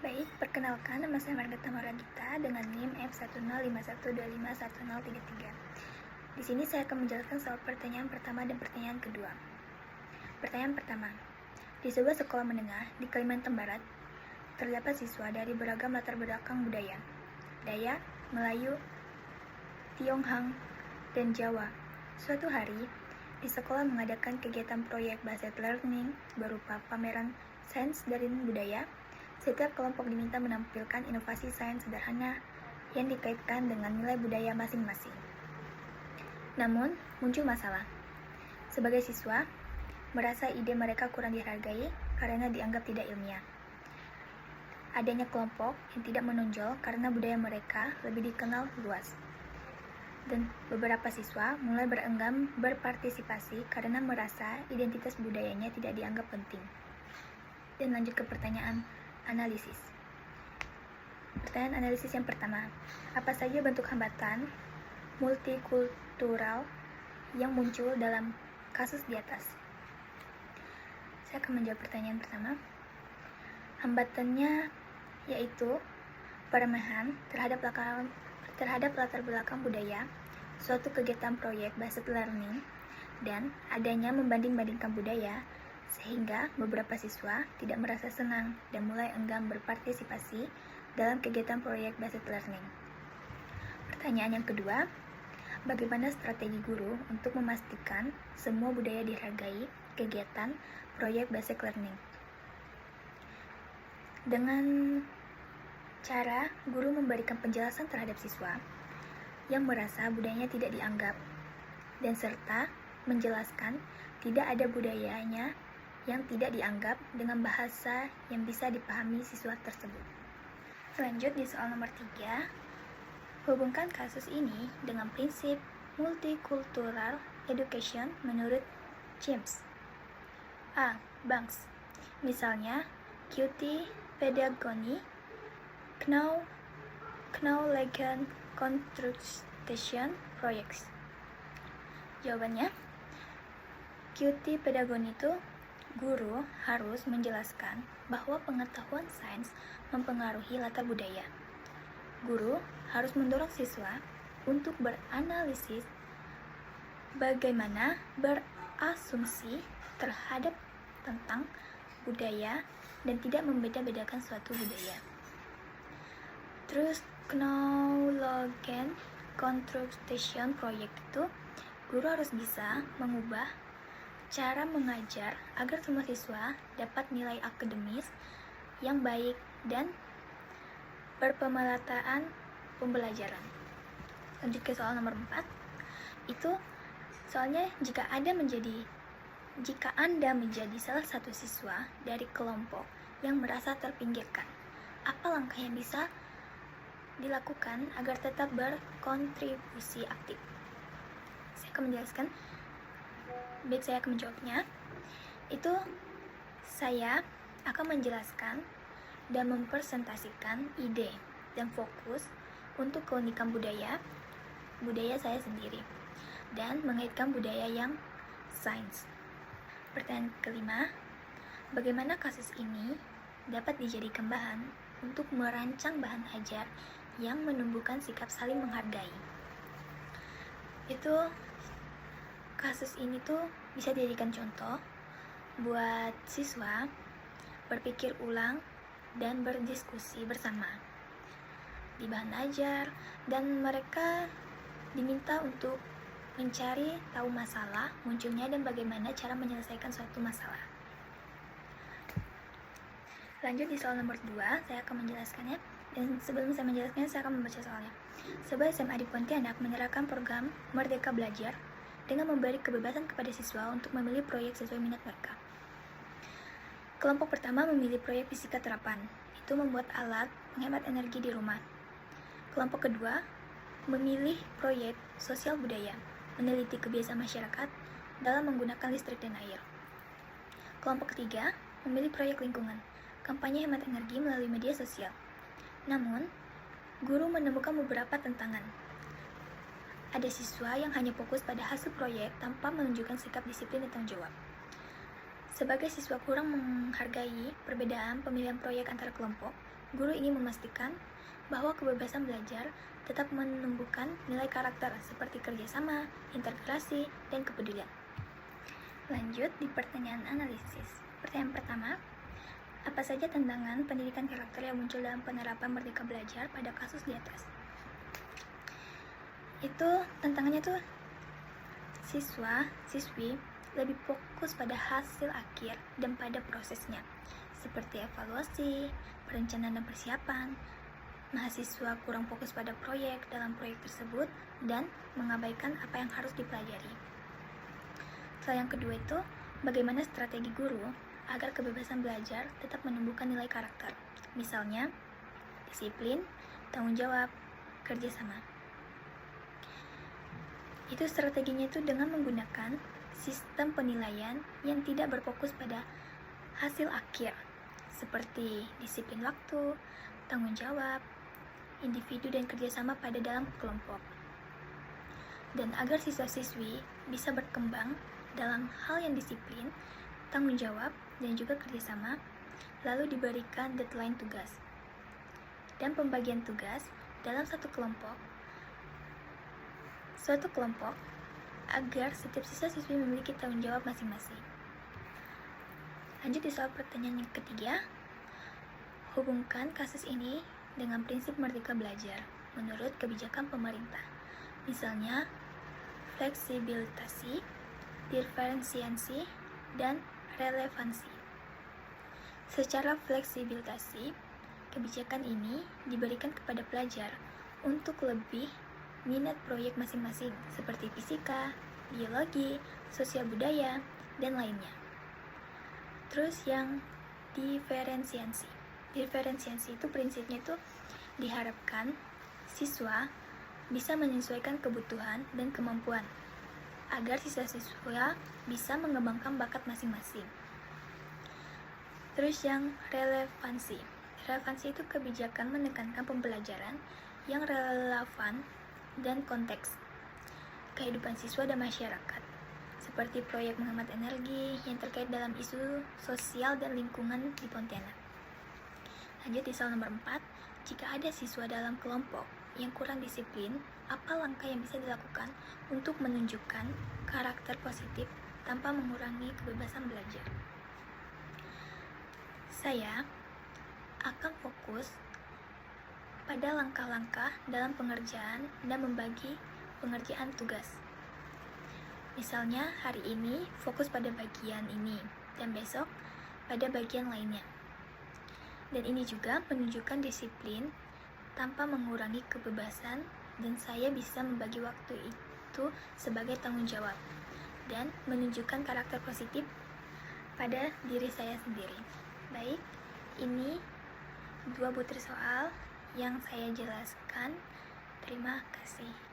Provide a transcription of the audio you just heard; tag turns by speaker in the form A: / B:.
A: Baik, perkenalkan nama saya Margareta Maragita dengan NIM F1051251033. Di sini saya akan menjelaskan soal pertanyaan pertama dan pertanyaan kedua. Pertanyaan pertama, di sebuah sekolah menengah di Kalimantan Barat, terdapat siswa dari beragam latar belakang budaya, Dayak, Melayu, Tionghoa, dan Jawa. Suatu hari, di sekolah mengadakan kegiatan proyek based learning berupa pameran sains dan budaya. Setiap kelompok diminta menampilkan inovasi sains sederhana yang dikaitkan dengan nilai budaya masing-masing. Namun, muncul masalah. Sebagai siswa, merasa ide mereka kurang dihargai karena dianggap tidak ilmiah. Adanya kelompok yang tidak menonjol karena budaya mereka lebih dikenal luas. Dan beberapa siswa mulai berenggan berpartisipasi karena merasa identitas budayanya tidak dianggap penting. Dan lanjut ke pertanyaan analisis. Pertanyaan analisis yang pertama, apa saja bentuk hambatan multikultural yang muncul dalam kasus di atas? Saya akan menjawab pertanyaan pertama. Hambatannya yaitu peremahan terhadap latar belakang budaya, suatu kegiatan proyek based learning, dan adanya membanding-bandingkan budaya, sehingga beberapa siswa tidak merasa senang dan mulai enggan berpartisipasi dalam kegiatan proyek based learning. Pertanyaan yang kedua, bagaimana strategi guru untuk memastikan semua budaya dihargai kegiatan proyek based learning? Dengan cara guru memberikan penjelasan terhadap siswa yang merasa budayanya tidak dianggap, dan serta menjelaskan tidak ada budayanya yang tidak dianggap dengan bahasa yang bisa dipahami siswa tersebut. Lanjut di soal nomor 3, hubungkan kasus ini dengan prinsip multicultural education menurut James A. Banks. Misalnya, QT pedagogy, Knowledge construction projects. Jawabannya, QT pedagogy itu guru harus menjelaskan bahwa pengetahuan sains mempengaruhi latar budaya. Guru harus mendorong siswa untuk beranalisis bagaimana berasumsi terhadap tentang budaya dan tidak membeda-bedakan suatu budaya. Terus knowledge construction project itu guru harus bisa mengubah cara mengajar agar semua siswa dapat nilai akademis yang baik dan berpemerataan pembelajaran. Lanjut ke soal nomor 4. Itu soalnya jika Anda menjadi salah satu siswa dari kelompok yang merasa terpinggirkan, apa langkah yang bisa dilakukan agar tetap berkontribusi aktif? Saya akan menjelaskan. Baik, saya akan menjawabnya. Itu saya akan menjelaskan dan mempresentasikan ide dan fokus untuk keunikan budaya saya sendiri, dan mengaitkan budaya yang sains. Pertanyaan kelima, bagaimana kasus ini dapat dijadikan bahan untuk merancang bahan ajar yang menumbuhkan sikap saling menghargai? Itu kasus ini tuh bisa dijadikan contoh buat siswa berpikir ulang dan berdiskusi bersama di bahan ajar, dan mereka diminta untuk mencari tahu masalah munculnya dan bagaimana cara menyelesaikan suatu masalah. Lanjut di soal nomor 2, saya akan menjelaskannya. Dan sebelum saya menjelaskannya, saya akan membaca soalnya. Sebuah SMA di Pontianak menyerahkan program Merdeka Belajar dengan memberi kebebasan kepada siswa untuk memilih proyek sesuai minat mereka. Kelompok pertama memilih proyek fisika terapan, itu membuat alat menghemat energi di rumah. Kelompok kedua memilih proyek sosial budaya, meneliti kebiasaan masyarakat dalam menggunakan listrik dan air. Kelompok ketiga memilih proyek lingkungan, kampanye hemat energi melalui media sosial. Namun, guru menemukan beberapa tantangan. Ada siswa yang hanya fokus pada hasil proyek tanpa menunjukkan sikap disiplin dan tanggung jawab. Sebagai siswa kurang menghargai perbedaan pemilihan proyek antar kelompok, guru ingin memastikan bahwa kebebasan belajar tetap menumbuhkan nilai karakter seperti kerjasama, integrasi, dan kepedulian. Lanjut di pertanyaan analisis. Pertanyaan pertama, apa saja tantangan pendidikan karakter yang muncul dalam penerapan Merdeka Belajar pada kasus di atas? Itu tantangannya tuh siswi lebih fokus pada hasil akhir dan pada prosesnya, seperti evaluasi, perencanaan dan persiapan. Mahasiswa kurang fokus pada proyek dalam proyek tersebut dan mengabaikan apa yang harus dipelajari. Soal yang kedua itu, bagaimana strategi guru agar kebebasan belajar tetap menumbuhkan nilai karakter, misalnya disiplin, tanggung jawab, kerjasama. Itu strateginya itu dengan menggunakan sistem penilaian yang tidak berfokus pada hasil akhir, seperti disiplin waktu, tanggung jawab, individu dan kerjasama pada dalam kelompok. Dan agar siswa-siswi bisa berkembang dalam hal yang disiplin, tanggung jawab, dan juga kerjasama, lalu diberikan deadline tugas dan pembagian tugas dalam suatu kelompok agar setiap siswa-siswi memiliki tanggung jawab masing-masing. Lanjut di soal pertanyaan yang ketiga, hubungkan kasus ini dengan prinsip Merdeka Belajar menurut kebijakan pemerintah, misalnya fleksibilitas, diferensiasi, dan relevansi. Secara fleksibilitas, kebijakan ini diberikan kepada pelajar untuk lebih minat proyek masing-masing seperti fisika, biologi, sosial budaya, dan lainnya. Terus yang diferensiasi itu prinsipnya itu diharapkan siswa bisa menyesuaikan kebutuhan dan kemampuan agar siswa-siswa bisa mengembangkan bakat masing-masing. Terus yang relevansi itu kebijakan menekankan pembelajaran yang relevan dan konteks kehidupan siswa dan masyarakat, seperti proyek menghemat energi yang terkait dalam isu sosial dan lingkungan di Pontianak. Lanjut di soal nomor 4, jika ada siswa dalam kelompok yang kurang disiplin, apa langkah yang bisa dilakukan untuk menunjukkan karakter positif tanpa mengurangi kebebasan belajar? Saya akan fokus pada langkah-langkah dalam pengerjaan dan membagi pengerjaan tugas. Misalnya hari ini fokus pada bagian ini dan besok pada bagian lainnya. Dan ini juga menunjukkan disiplin tanpa mengurangi kebebasan, dan saya bisa membagi waktu itu sebagai tanggung jawab dan menunjukkan karakter positif pada diri saya sendiri. Baik, ini 2 butir soal yang saya jelaskan. Terima kasih.